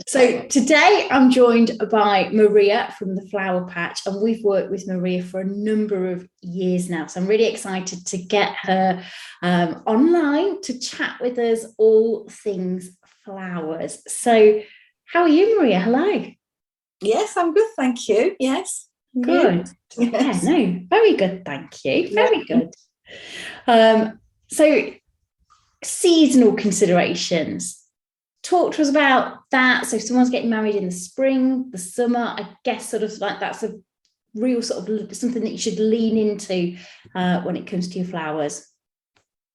So today I'm joined by Maria from the Flower Patch, and we've worked with Maria for a number of years now. So I'm really excited to get her online to chat with us all things flowers. So how are you, Maria? Hello. Yes, I'm good, thank you. Yes. Good. Yes. Yeah, no, very good, thank you. Very good. So seasonal considerations. Talk to us about that. So if someone's getting married in the spring, the summer, I guess sort of like that's a real sort of something that you should lean into when it comes to your flowers.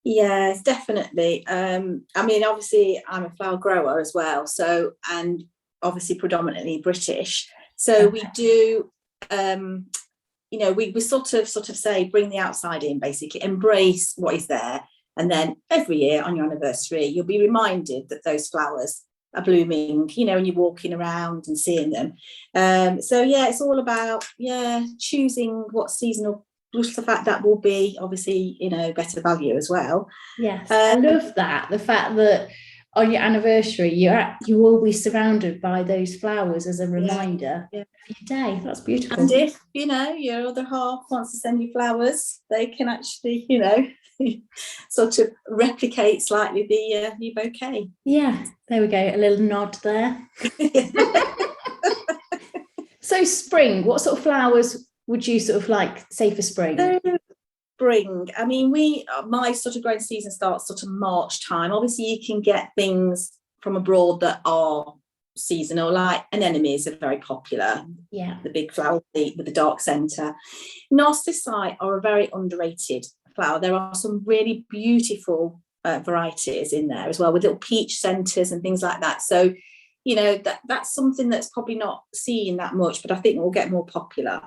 Yes, definitely. I mean, obviously, I'm a flower grower as well. So, and obviously predominantly British. So we do, we sort of say, bring the outside in, basically, embrace what is there. And then every year on your anniversary, you'll be reminded that those flowers are blooming, and you're walking around and seeing them. So, yeah, it's all about, choosing what seasonal, plus the fact that will be, obviously, better value as well. Yes, I love that. The fact that on your anniversary, you will be surrounded by those flowers as a reminder of your day. That's beautiful. And if, your other half wants to send you flowers, they can actually, sort of replicate slightly the new bouquet. Yeah, there we go. A little nod there. So spring, what sort of flowers would you sort of like say for spring? Spring. I mean, my sort of growing season starts sort of March time. Obviously, you can get things from abroad that are seasonal, like anemones are very popular. Yeah, the big flower with the dark centre. Narcissi are a very underrated flower. There are some really beautiful varieties in there as well, with little peach centres and things like that. So, that's something that's probably not seen that much, but I think will get more popular.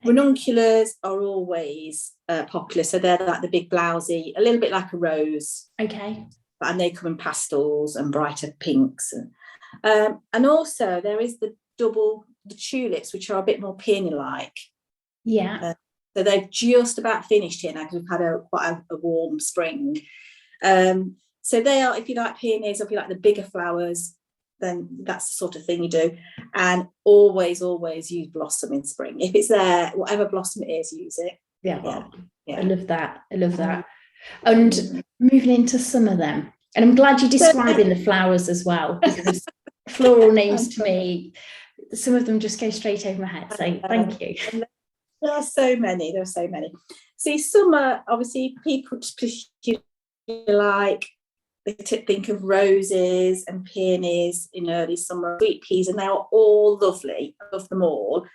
Ranunculus are always popular, so they're like the big blousy, a little bit like a rose. Okay. And they come in pastels and brighter pinks. And also there is the tulips, which are a bit more peony-like. Yeah. So they've just about finished here now because we've had quite a warm spring. So they are, if you like peonies, or if you like the bigger flowers, then that's the sort of thing you do. And always use blossom in spring. If it's there, whatever blossom it is, use it. Yeah. I love that. And moving into summer then. And I'm glad you're describing the flowers as well, because floral names to me, some of them just go straight over my head. So thank you. There are so many. See, summer, obviously, people like, they think of roses and peonies in early summer, sweet peas, and they are all lovely. I love them all.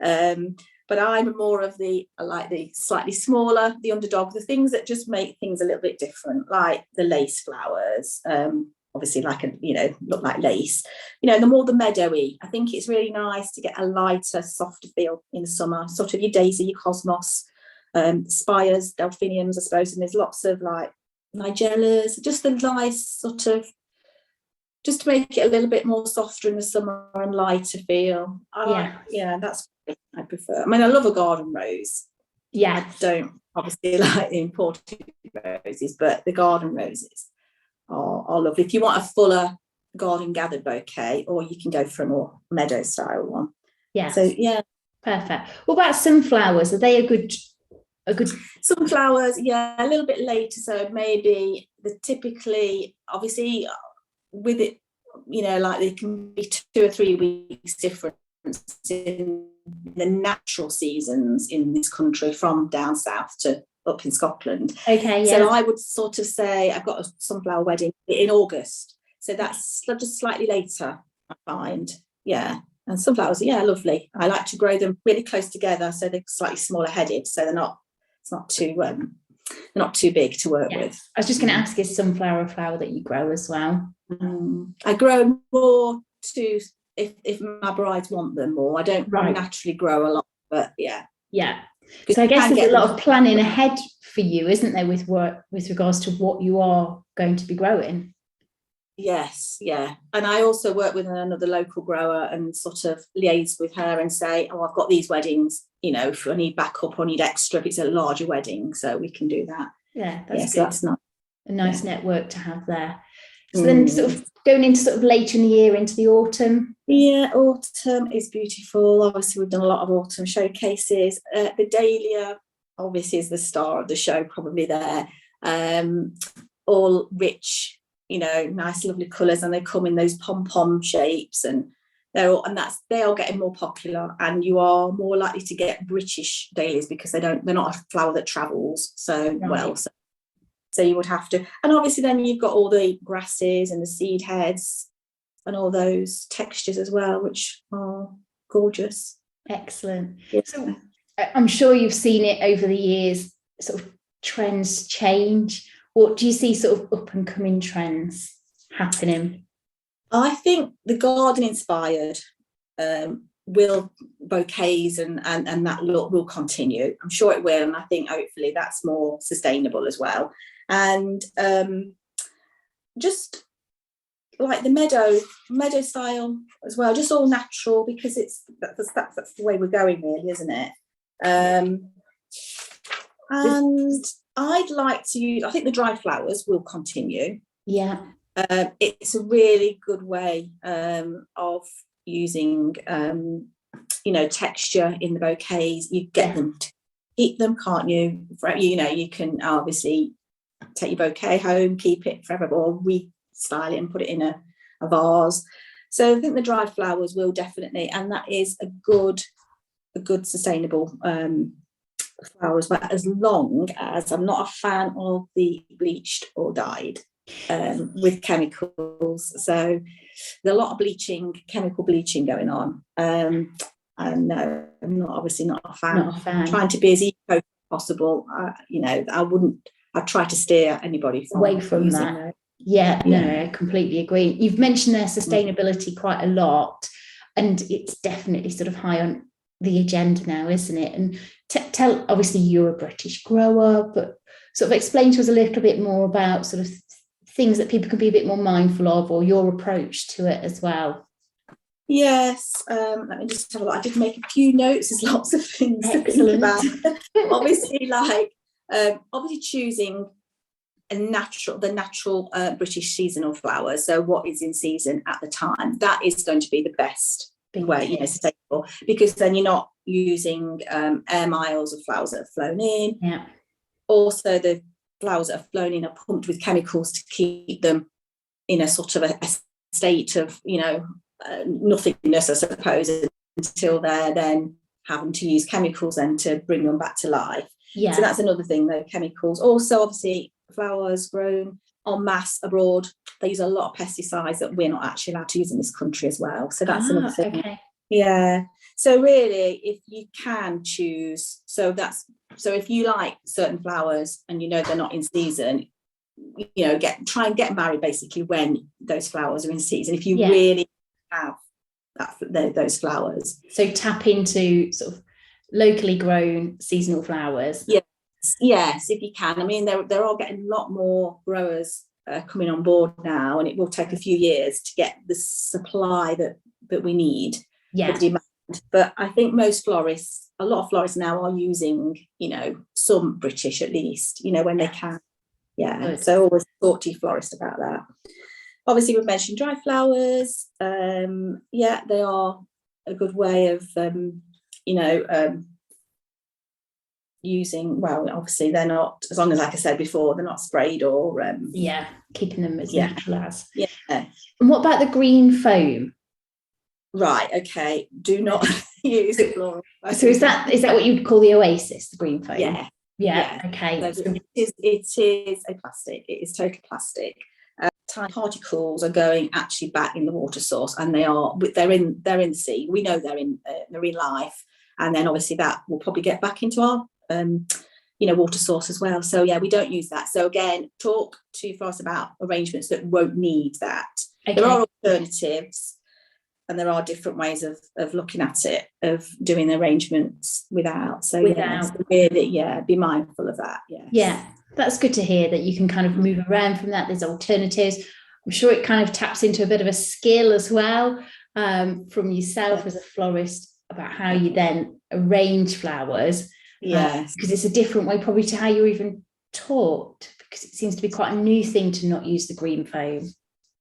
But I'm more of I like the slightly smaller, the underdog, the things that just make things a little bit different, like the lace flowers, obviously look like lace. The more the meadowy. I think it's really nice to get a lighter, softer feel in the summer, sort of your daisy, your cosmos, spires, delphiniums, I suppose, and there's lots of like nigellas, just the nice sort of, just to make it a little bit more softer in the summer and lighter feel. That's what I prefer. I mean, I love a garden rose. Yeah, I don't obviously like the imported roses, but the garden roses are lovely. If you want a fuller garden gathered bouquet, or you can go for a more meadow style one. Yeah. So yeah, perfect. What about sunflowers? Are they a good? Sunflowers, a little bit later. So maybe typically, obviously, with it, like they can be 2 or 3 weeks difference in the natural seasons in this country, from down south to up in Scotland. Okay, yeah. So I would sort of say I've got a sunflower wedding in August, so that's just slightly later, I find. Yeah. And sunflowers, lovely. I like to grow them really close together, so they're slightly smaller headed, so they're not too big to work with. I was just going to ask, is sunflower a flower that you grow as well? I grow more to if my brides want them more. I don't naturally grow a lot, but yeah. So I guess there's a lot of planning ahead for you, isn't there, with regards to what you are going to be growing? Yes, yeah. And I also work with another local grower and sort of liaise with her and say, I've got these weddings, if I need backup or need extra, if it's a larger wedding, so we can do that. Yeah, that's good. So that's a nice network to have there. So then sort of going into sort of later in the year, into the autumn. Yeah, autumn is beautiful. Obviously, we've done a lot of autumn showcases. The dahlia, obviously, is the star of the show, probably there. All rich, nice, lovely colours, and they come in those pom-pom shapes, and they are getting more popular, and you are more likely to get British dahlias because they're not a flower that travels so well. So you would have to, and obviously then you've got all the grasses and the seed heads and all those textures as well, which are gorgeous. Excellent. Yeah. So I'm sure you've seen it over the years, sort of trends change. What do you see sort of up and coming trends happening? I think the garden inspired bouquets and that look will continue. I'm sure it will, and I think hopefully that's more sustainable as well. And just like the meadow style as well, just all natural, because that's the way we're going, really, isn't it? And I'd like to use, I think the dry flowers will continue. Yeah. It's a really good way of using texture in the bouquets. You get them to eat them, can't you? You can obviously take your bouquet home, keep it forever, or restyle it and put it in a vase. So I think the dried flowers will definitely, and that is a good sustainable flowers, but as long as I'm not a fan of the bleached or dyed with chemicals. So there's a lot of chemical bleaching going on. And no, I'm obviously not a fan. Not a fan. Trying to be as eco as possible. I'd try to steer anybody away from that. Yeah, no, I completely agree. You've mentioned their sustainability quite a lot, and it's definitely sort of high on the agenda now, isn't it? And tell, obviously you're a British grower, but sort of explain to us a little bit more about sort of things that people can be a bit more mindful of, or your approach to it as well. Yes, let me just have a look. I did make a few notes. There's lots of things to think about. Obviously, obviously choosing the natural British seasonal flowers. So what is in season at the time, that is going to be the best way, sustainable, because then you're not using air miles of flowers that have flown in. Yeah. Also, the flowers that are flown in are pumped with chemicals to keep them in a sort of a state of nothingness, I suppose, until they're then having to use chemicals then to bring them back to life. Yeah. So that's another thing, though, chemicals. Also, obviously, flowers grown en masse abroad, they use a lot of pesticides that we're not actually allowed to use in this country as well. So that's another thing. Okay. Yeah. So really, if you can choose, so if you like certain flowers and they're not in season, try and get married basically when those flowers are in season. If you really have those flowers, so tap into sort of locally grown seasonal flowers. Yes, if you can. I mean, they're all getting a lot more growers coming on board now, and it will take a few years to get the supply that we need. Yeah. The demand. But I think a lot of florists now are using, some British at least, when they can. Yeah. Good. So always talk to your florist about that. Obviously, we've mentioned dry flowers. They are a good way of, using, well, obviously they're not, as long as, like I said before, they're not sprayed or keeping them as natural as. Yeah. And what about the green foam? Right, okay, do not use floral. So is that what you'd call the oasis, the green foam? Yeah. Okay. So it is a plastic. It is total plastic. Tiny particles are going actually back in the water source, and they're in the sea. We know they're in marine life, and then obviously that will probably get back into our water source as well. So we don't use that. So again, talk to us about arrangements that won't need that. Okay. There are alternatives, and there are different ways of looking at it, of doing arrangements without. So really, be mindful of that. Yes. Yeah, that's good to hear that you can kind of move around from that. There's alternatives. I'm sure it kind of taps into a bit of a skill as well from yourself as a florist about how you then arrange flowers. Yes. Because it's a different way probably to how you're even taught, because it seems to be quite a new thing to not use the green foam.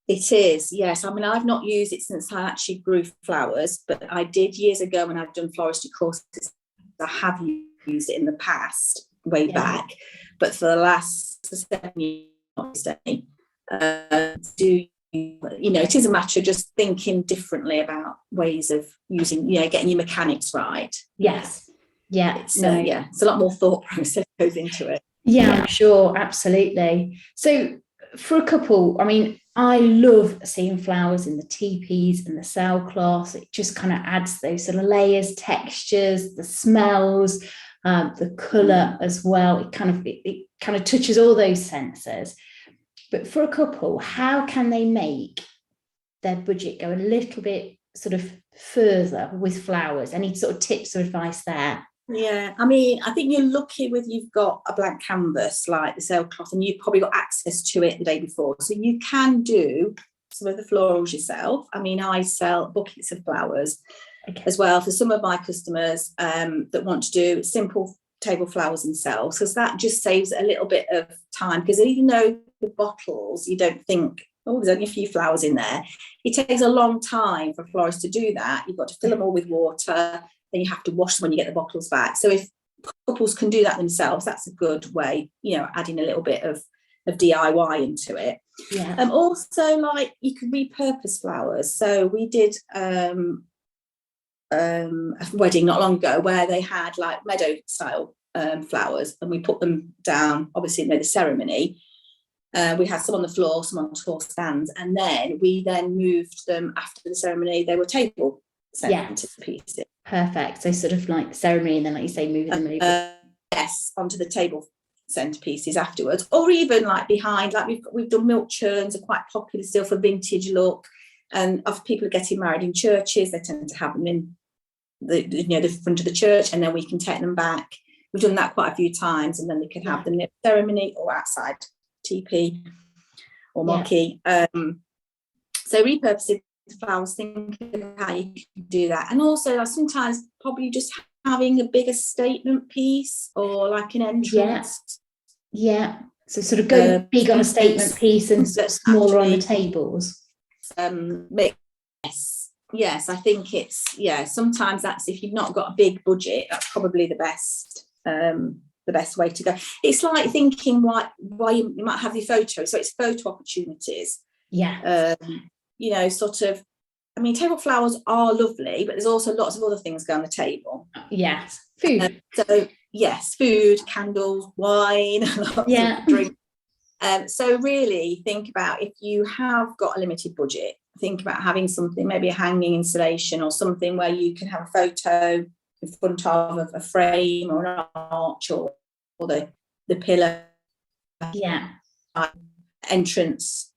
It is, yes. I mean, I've not used it since I actually grew flowers, but I did years ago when I've done floristry courses. I have used it in the past, way back, but for the last 7 years, it is a matter of just thinking differently about ways of using, getting your mechanics right. Yes. Yeah. It's a lot more thought process goes into it. Yeah, I'm sure. Absolutely. So for a couple, I mean, I love seeing flowers in the teepees and the sailcloths. It just kind of adds those sort of layers, textures, the smells, the colour as well. It kind of touches all those senses. But for a couple, how can they make their budget go a little bit sort of further with flowers? Any sort of tips or advice there? Yeah, I mean, I think you're lucky with you've got a blank canvas like the sailcloth, and you've probably got access to it the day before. So you can do some of the florals yourself. I mean, I sell buckets of flowers as well for some of my customers that want to do simple table flowers themselves, because that just saves a little bit of time. Because even though the bottles, you don't think, oh, there's only a few flowers in there, it takes a long time for florists to do that. You've got to fill them all with water. Then you have to wash them when you get the bottles back. So if couples can do that themselves, that's a good way, adding a little bit of DIY into it. Yeah. Also, like, you can repurpose flowers. So we did a wedding not long ago where they had like meadow style flowers, and we put them down, obviously, in the ceremony. We had some on the floor, some on tall stands, and then we moved them after the ceremony. They were table centerpieces. Perfect. So sort of like ceremony, and then, like you say, moving them over. Yes, onto the table centerpieces afterwards, or even like behind. Like we've done milk churns, are quite popular still for vintage look, and if people are getting married in churches, they tend to have them in the front of the church, and then we can take them back. We've done that quite a few times, and then they can have them in the ceremony or outside teepee or marquee. So repurposing flowers, think of how you can do that. And also sometimes probably just having a bigger statement piece or like an entrance. Yeah. So sort of go big on a statement piece and sort of smaller on the tables. Yes, I think it's, sometimes that's, if you've not got a big budget, that's probably the best way to go. It's like thinking why you might have your photo. So it's photo opportunities. Yeah. Sort of, I mean, table flowers are lovely, but there's also lots of other things go on the table. Yes. Food. So yes, food, candles, wine, lots of drink. So really think about, if you have got a limited budget, think about having something, maybe a hanging installation or something where you can have a photo in front of a frame or an arch or the pillar. Yeah. Entrance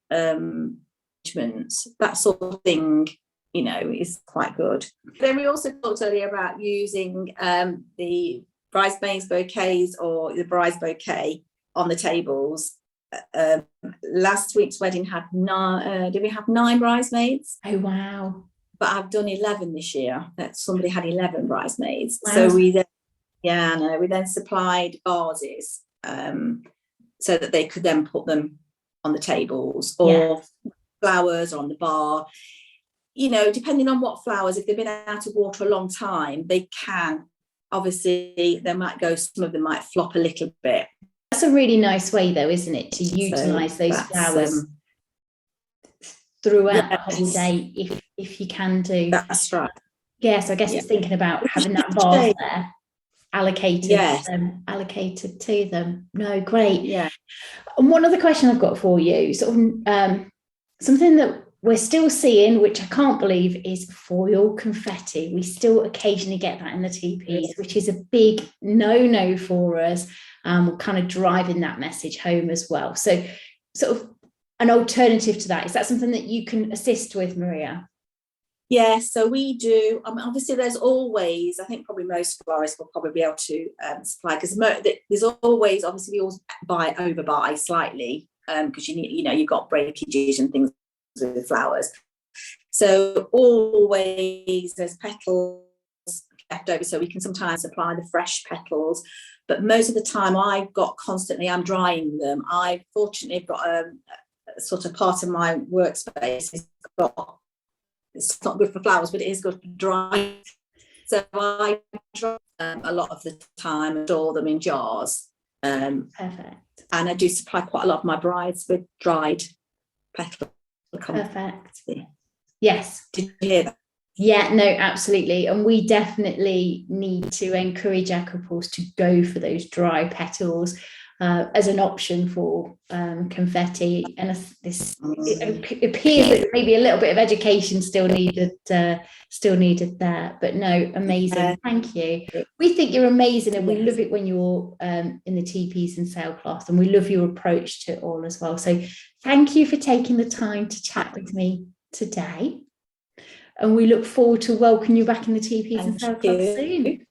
that sort of thing, is quite good. Then we also talked earlier about using the bridesmaids bouquets or the bride's bouquet on the tables. Last week's wedding had did we have 9 bridesmaids? Oh wow. But I've done 11 this year. That somebody had 11 bridesmaids. Wow. So we then supplied vases so that they could then put them on the tables, or flowers on the bar. Depending on what flowers, if they've been out of water a long time, they can, obviously, some of them might flop a little bit. That's a really nice way, though, isn't it, to utilise those flowers throughout the whole day, if you can do. That's right. Yes, I guess it's thinking about having that vase there allocated to them. No, great. Yeah. And one other question I've got for you, sort of something that we're still seeing, which I can't believe, is foil confetti. We still occasionally get that in the teepees, which is a big no-no for us. We're kind of driving that message home as well. So sort of an alternative to that, is that something that you can assist with, Maria? Yeah, so we do. Obviously, there's always, I think probably most florists will probably be able to supply, because there's always, obviously, we always overbuy slightly, because you've got breakages and things with flowers. So always there's petals left over, so we can sometimes supply the fresh petals. But most of the time, I'm drying them. I fortunately have got sort of part of my workspace is it's not good for flowers, but it is good for dry. So I dry a lot of the time and store them in jars. Perfect. And I do supply quite a lot of my brides with dried petal. Perfect. Yes. Did you hear that? Yeah, no, absolutely. And we definitely need to encourage our couples to go for those dry petals as an option for confetti. And it appears that maybe a little bit of education still needed there. But no, amazing. Thank you. We think you're amazing, and we love it when you're in the teepees and sailcloth, and we love your approach to it all as well. So thank you for taking the time to chat with me today. And we look forward to welcoming you back in the teepees and sailcloth soon.